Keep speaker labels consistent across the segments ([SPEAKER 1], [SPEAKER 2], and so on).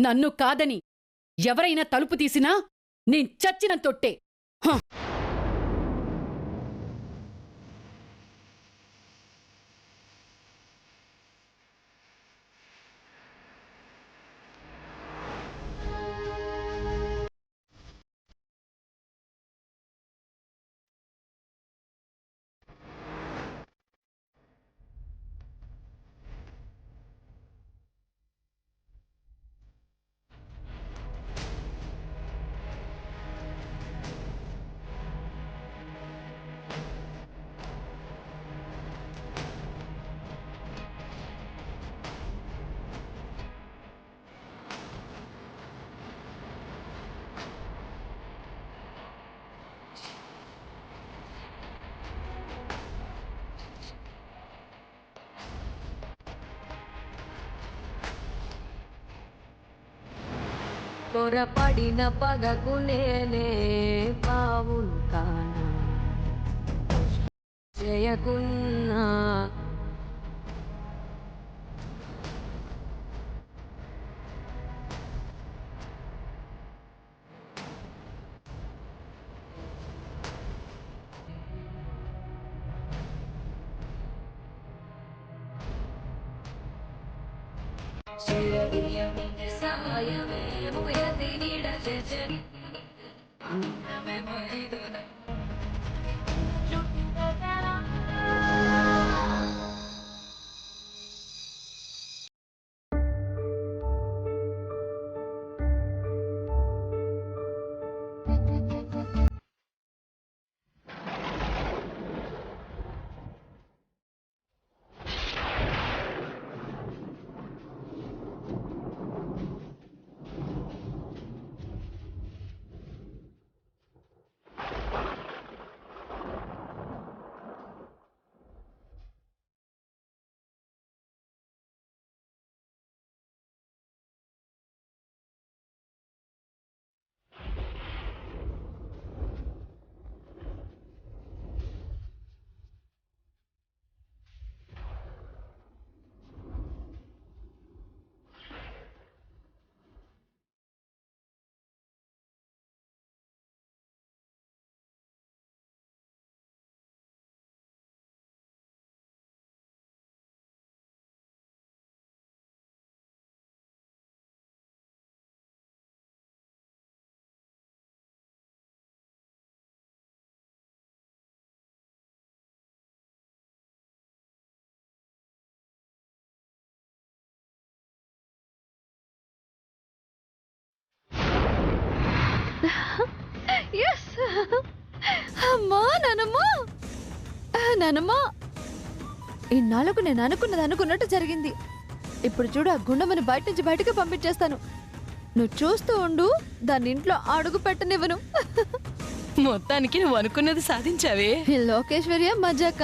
[SPEAKER 1] నన్ను కాదని ఎవరైనా తలుపు తీసినా నేను చచ్చిన తొట్టే.
[SPEAKER 2] పొరపడిన పగకు నేనే పావులు కానా చేయకున్నా సమయమే ముయది నీడ చేచని
[SPEAKER 3] అమ్మా నానమ్మా, నానమ్మా, ఇన్నాళ్ళకు నేను అనుకున్నది అనుకున్నట్టు జరిగింది. ఇప్పుడు చూడు, ఆ గుండమ్మని బయట నుంచి బయటకు పంపించేస్తాను. నువ్వు చూస్తూ ఉండు, దాన్ని ఇంట్లో అడుగు పెట్టనివ్వను.
[SPEAKER 4] మొత్తానికి నువ్వు అనుకున్నది సాధించావే.
[SPEAKER 3] లోకేశ్వర్య మజాక.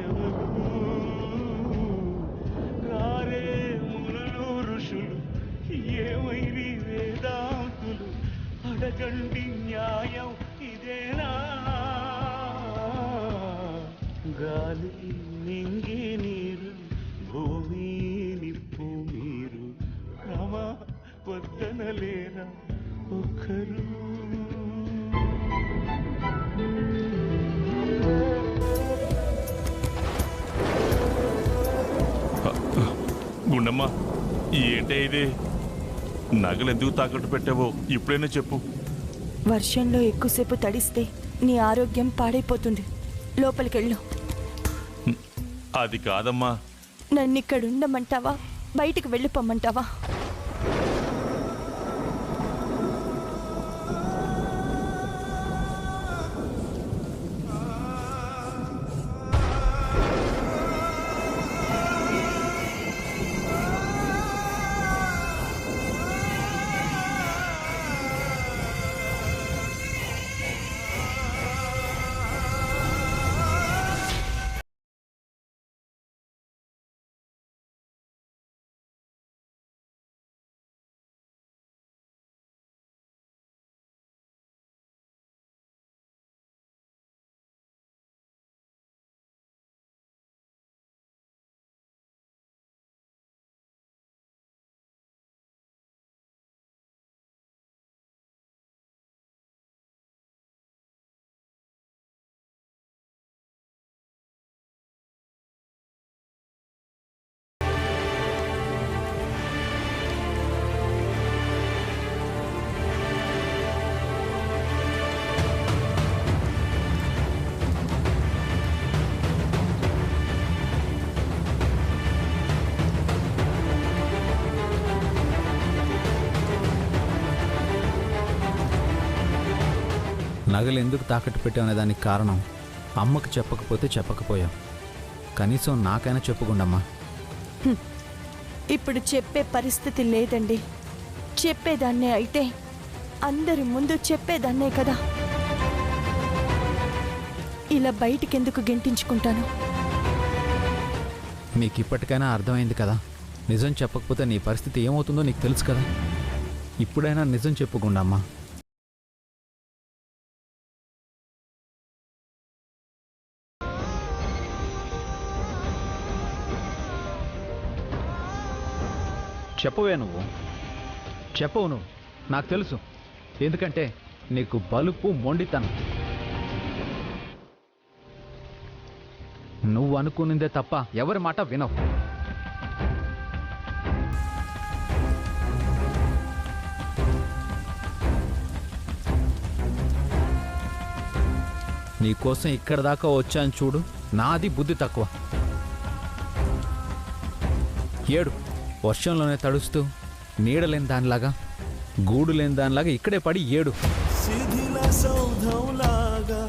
[SPEAKER 5] ఎవరు రారే మునులు ఋషులు ఏమైరి వేదాంతులు అడగండి న్యాయం ఇదేనా గాలి నింగి నీరు భూమి నిప్పు మీరు రమ వద్దనలేరా ఒక్కరు
[SPEAKER 6] గుండమ్మ ఏంటే ఇది నగలెందుకు తాకట్టు పెట్టావో ఇప్పుడైనా చెప్పు.
[SPEAKER 7] వర్షంలో ఎక్కువసేపు తడిస్తే నీ ఆరోగ్యం పాడైపోతుంది. లోపలికెళ్ళు.
[SPEAKER 6] అది కాదమ్మా.
[SPEAKER 7] నన్నిక్కడ ఉండమంటావా, బయటికి వెళ్ళిపోమ్మంటావా?
[SPEAKER 8] నగలు ఎందుకు తాకట్టు పెట్టామనే దానికి కారణం అమ్మకు చెప్పకపోతే చెప్పకపోయాం. కనీసం నాకైనా చెప్పుకుండమ్మా.
[SPEAKER 7] ఇప్పుడు చెప్పే పరిస్థితి లేదండి. చెప్పేదాన్నే అయితే అందరి ముందు చెప్పేదాన్నే కదా. ఇలా బయటికెందుకు గెంటించుకుంటాను?
[SPEAKER 8] మీకు ఇప్పటికైనా అర్థమైంది కదా, నిజం చెప్పకపోతే నీ పరిస్థితి ఏమవుతుందో నీకు తెలుసు కదా. ఇప్పుడైనా నిజం చెప్పుకుండమ్మా. చెప్పవే నువ్వు, చెప్పవు నువ్వు. నాకు తెలుసు, ఎందుకంటే నీకు బలుపు మొండితనం. నువ్వు అనుకునిందే తప్ప ఎవరి మాట వినవు. నీకోసం ఇక్కడ దాకా వచ్చాను చూడు, నాది బుద్ధి తక్కువ. ఏడు, వర్షంలోనే తడుస్తూ నీడలేని దానిలాగా, గూడు లేని దానిలాగా ఇక్కడే పడి ఏడు.
[SPEAKER 5] శిథిల సౌధంలాగా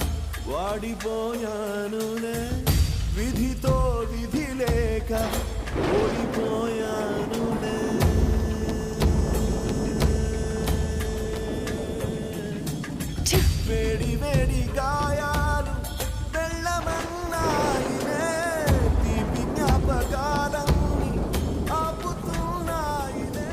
[SPEAKER 5] వాడిపోయానునే, విధితో విధి లేక ఓడిపోయానునే. వేడి వేడి గాయాలు వెళ్ళమన్నాయినే, తీపి జ్ఞాపకాలన్నీ ఆపుతున్నాయినే.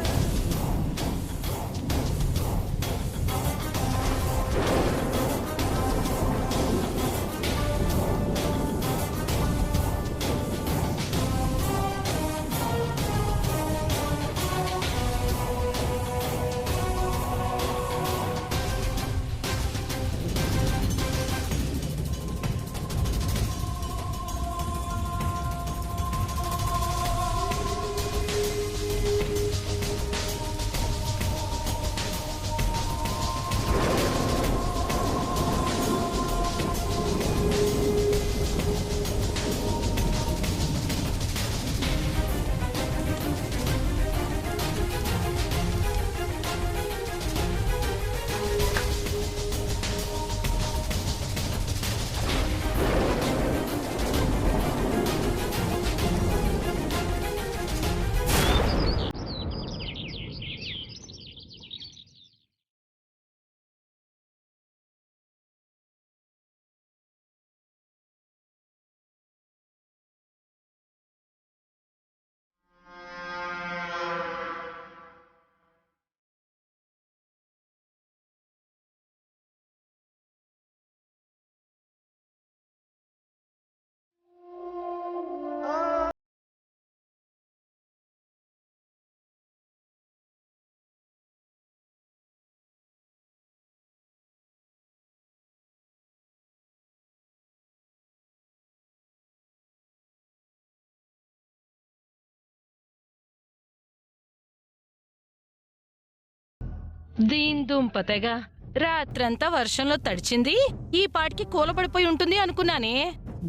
[SPEAKER 4] దీని దుంపతెగా రాత్రంతా వర్షంలో తడిచింది, ఈ పాటికి కూలబడిపోయి ఉంటుంది అనుకున్నానే.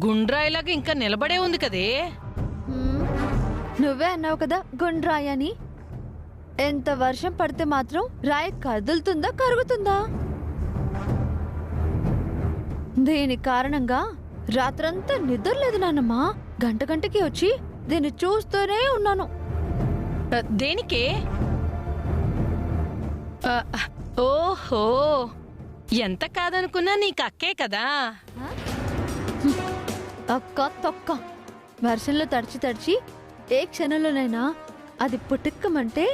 [SPEAKER 4] గుండ్రాయిలాగా ఇంకా నిలబడే ఉంది కదే.
[SPEAKER 3] నువ్వే అన్నావు కదా గుండ్రాయి అని. ఎంత వర్షం పడితే మాత్రం రాయి కదులుతుందా కరుగుతుందా? దీని కారణంగా రాత్రంతా నిద్రలేదు నాన్నమ్మా. గంట గంటకి వచ్చి దీన్ని చూస్తూనే ఉన్నాను.
[SPEAKER 4] దేనికే? ఓహో, ఎంత కాదనుకున్నా నీకు అక్కే కదా.
[SPEAKER 3] అక్క తొక్క వర్షంలో తడిచి తడిచి ఏ క్షణంలోనైనా అది పుట్టుక్కమంటే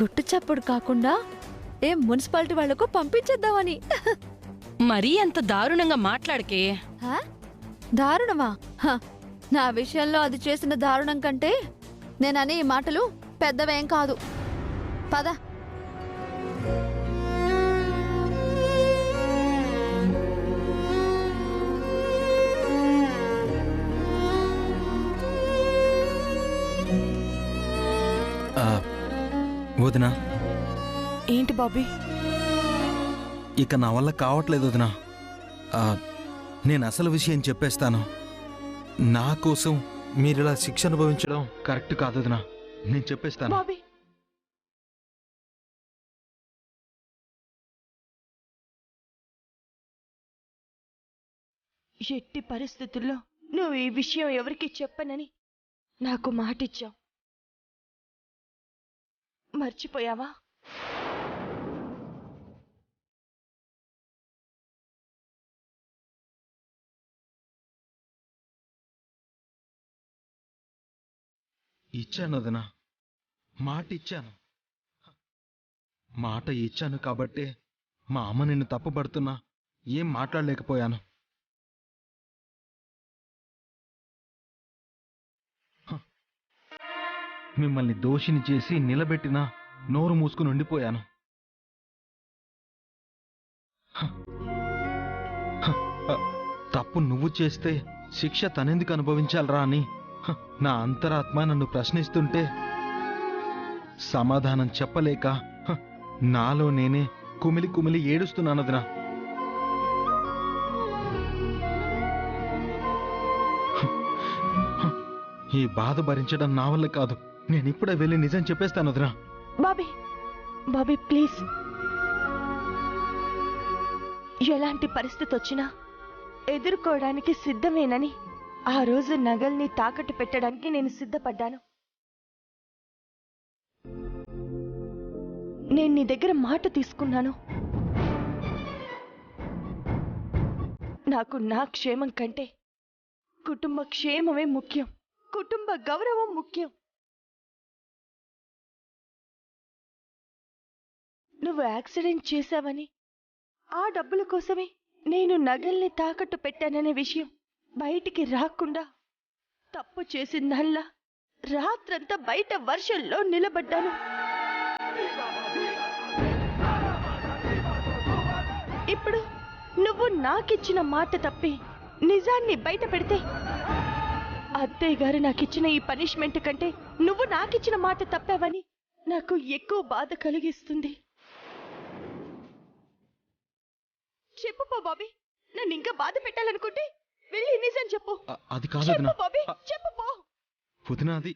[SPEAKER 3] గుట్టు చప్పుడు కాకుండా ఏ మున్సిపాలిటీ వాళ్లకు పంపించేద్దామని.
[SPEAKER 4] మరీ అంత దారుణంగా మాట్లాడకే.
[SPEAKER 3] హా? దారుణమా? నా విషయంలో అది చేసిన దారుణం కంటే నేననే ఈ మాటలు పెద్దవేం కాదు. పద.
[SPEAKER 9] వదినా,
[SPEAKER 7] ఏంటి బాబీ?
[SPEAKER 9] ఇక నా వల్ల కావట్లేదు వదినా. నేను అసలు విషయం చెప్పేస్తాను. నా కోసం మీరు ఇలా శిక్ష అనుభవించడం కరెక్ట్ కాదు వదినా. నేను చెప్పేస్తాను.
[SPEAKER 7] బాబీ, ఎట్టి పరిస్థితుల్లో నువ్వు ఈ విషయం ఎవరికి చెప్పనని నాకు మాటిచ్చావు. మర్చిపోయావా?
[SPEAKER 9] ఇచ్చాను వదినా, మాట ఇచ్చాను. మాట ఇచ్చాను కాబట్టే మా అమ్మ నిన్ను తప్పుపడుతున్నా ఏం మాట్లాడలేకపోయాను. మిమ్మల్ని దోషిని చేసి నిలబెట్టినా నోరు మూసుకుని ఉండిపోయాను. తప్పు నువ్వు చేస్తే శిక్ష తనెందుకు అనుభవించాలరా అని నా అంతరాత్మ నన్ను ప్రశ్నిస్తుంటే సమాధానం చెప్పలేక నాలో నేనే కుమిలి కుమిలి ఏడుస్తున్నానదినా. ఈ బాధ భరించడం నా వల్ల కాదు. నేను ఇప్పుడే వెళ్ళి నిజం చెప్పేస్తాను వదినా.
[SPEAKER 7] బాబీ, బాబీ ప్లీజ్. ఎలాంటి పరిస్థితి వచ్చినా ఎదుర్కోవడానికి సిద్ధమేనని ఆ రోజు నగల్ని తాకట్టు పెట్టడానికి నేను సిద్ధపడ్డాను. నేను నీ దగ్గర మాట తీసుకున్నాను. నాకు నా క్షేమం కంటే కుటుంబ క్షేమమే ముఖ్యం, కుటుంబ గౌరవం ముఖ్యం. నువ్వు యాక్సిడెంట్ చేశావని ఆ డబ్బుల కోసమే నేను నగల్ని తాకట్టు పెట్టాననే విషయం బయటికి రాకుండా తప్పు చేసిందల్లా రాత్రంతా బయట వర్షంలో నిలబడ్డాను. ఇప్పుడు నువ్వు నాకిచ్చిన మాట తప్పి నిజాన్ని బయట పెడితే అత్తయ్య గారు నాకిచ్చిన ఈ పనిష్మెంట్ కంటే నువ్వు నాకిచ్చిన మాట తప్పావని నాకు ఎక్కువ బాధ కలిగిస్తుంది. చెప్పు బాబీ, నన్ను ఇంకా బాధ పెట్టాలనుకుంటే వెళ్ళి నిజం చెప్పు.
[SPEAKER 9] అది కాదు
[SPEAKER 7] చెప్పు బాబీ, చెప్పు పో.
[SPEAKER 9] వదినా, అది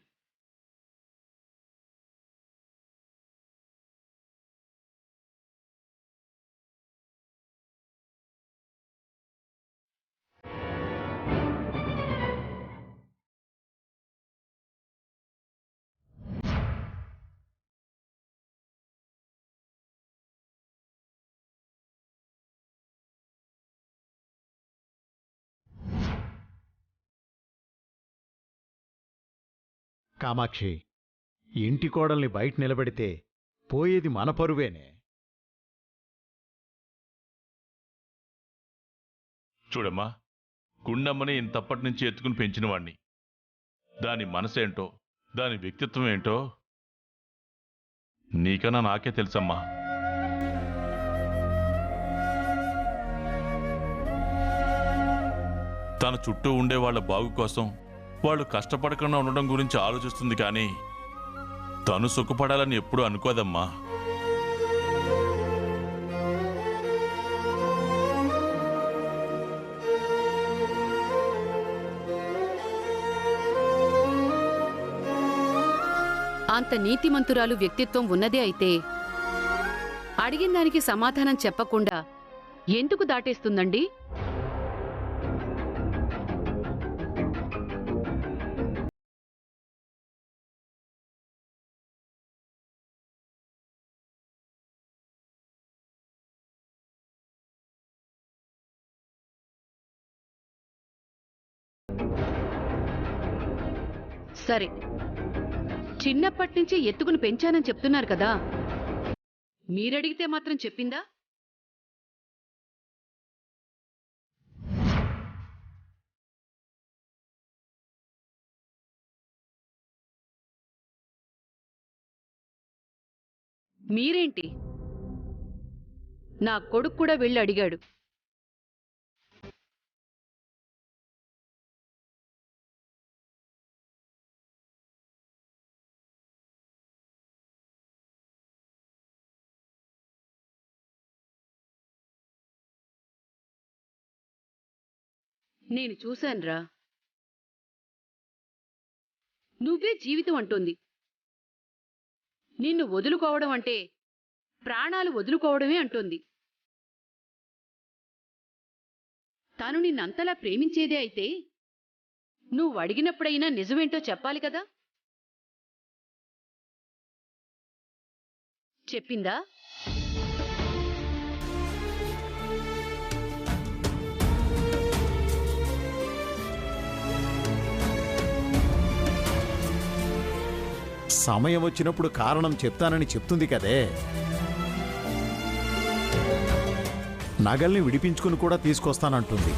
[SPEAKER 10] కామాక్షి, ఇంటి కోడల్ని బయట నిలబెడితే పోయేది మన పరువేనే.
[SPEAKER 6] చూడమ్మా, గుండమ్మని ఇంతప్పటి నుంచి ఎత్తుకుని పెంచినవాణ్ణి. దాని మనసేంటో, దాని వ్యక్తిత్వం ఏంటో నీకన్నా నాకే తెలుసమ్మా. తన చుట్టూ ఉండే వాళ్ళ బాగు కోసం వాళ్ళు కష్టపడకుండా ఉండడం గురించి ఆలోచిస్తుంది, కానీ తను సుఖపడాలని ఎప్పుడూ అనుకోదమ్మా.
[SPEAKER 1] అంత నీతిమంతురాలు వ్యక్తిత్వం ఉన్నదే అయితే అడిగిన దానికి సమాధానం చెప్పకుండా ఎందుకు దాటేస్తుందండి? సరే, చిన్నప్పటి నుంచి ఎత్తుకుని పెంచానని చెప్తున్నారు కదా, మీరడిగితే మాత్రం చెప్పిందా? మీరేంటి, నా కొడుకు కూడా వెళ్ళి అడిగాడు. నేను చూశానురా, నువ్వే జీవితం అంటోంది. నిన్ను వదులుకోవడం అంటే ప్రాణాలు వదులుకోవడమే అంటోంది. తను నిన్నంతలా ప్రేమించేదే అయితే నువ్వు అడిగినప్పుడైనా నిజమేంటో చెప్పాలి కదా. చెప్పిందా?
[SPEAKER 10] సమయం వచ్చినప్పుడు కారణం చెప్తానని చెప్తుంది కదే. నగల్ని విడిపించుకుని కూడా తీసుకొస్తానంటుంది.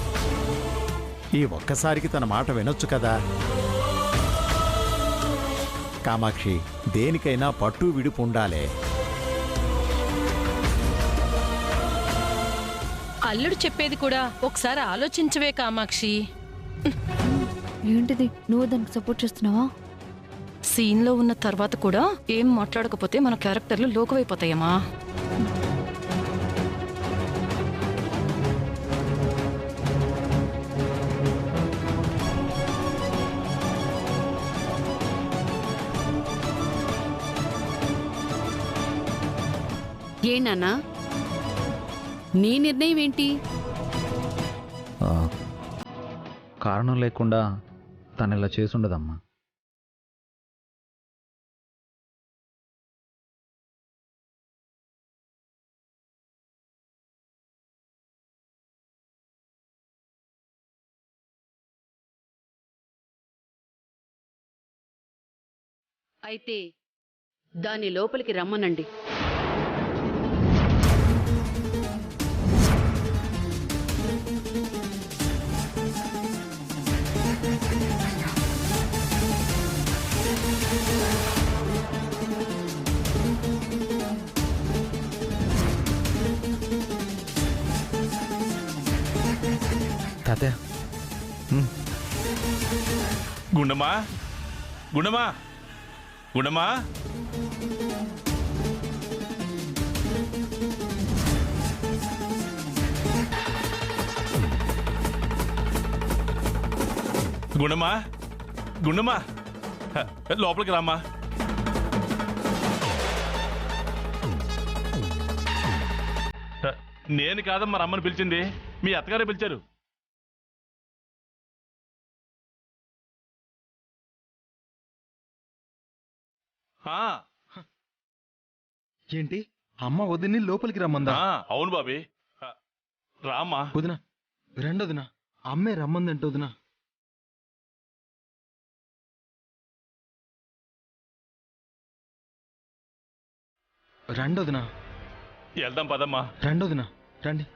[SPEAKER 10] ఈ ఒక్కసారికి తన మాట వినొచ్చు కదా. కామాక్షి, దేనికైనా పట్టు విడుపు ఉండాలే.
[SPEAKER 4] అల్లుడు చెప్పేది కూడా ఒకసారి ఆలోచించవే కామాక్షి.
[SPEAKER 3] ఏంటిది, నువ్వు దానికి సపోర్ట్ చేస్తున్నావా?
[SPEAKER 4] సీన్లో ఉన్న తర్వాత కూడా ఏం మాట్లాడకపోతే మన క్యారెక్టర్లు లోకమైపోతాయమ్మా.
[SPEAKER 1] ఏనాన్నా, నీ నిర్ణయం ఏంటి?
[SPEAKER 8] కారణం లేకుండా తను ఇలా చేసుండదమ్మా.
[SPEAKER 1] అయితే దాన్ని లోపలికి రమ్మనండి.
[SPEAKER 8] తాతయ్య,
[SPEAKER 6] గుండమ్మా, గుండమ్మా, గుండమ్మా. గుండమ్మా, గుండమ్మా, లోపలికి రామ్మా. నేను కాదమ్మా రమ్మని పిలిచింది, మీ అత్తగారే పిలిచారు.
[SPEAKER 9] ఏంటి, అమ్మ వదిని లోపలికి రమ్మందా?
[SPEAKER 6] అవును బాబీ, రామ్మా.
[SPEAKER 9] వదినా, రెండోదినా, అమ్మే రమ్మందంటే వదినా. రెండోదినా,
[SPEAKER 6] వెళ్దాం పదమ్మా.
[SPEAKER 9] రెండోదినా, రండి.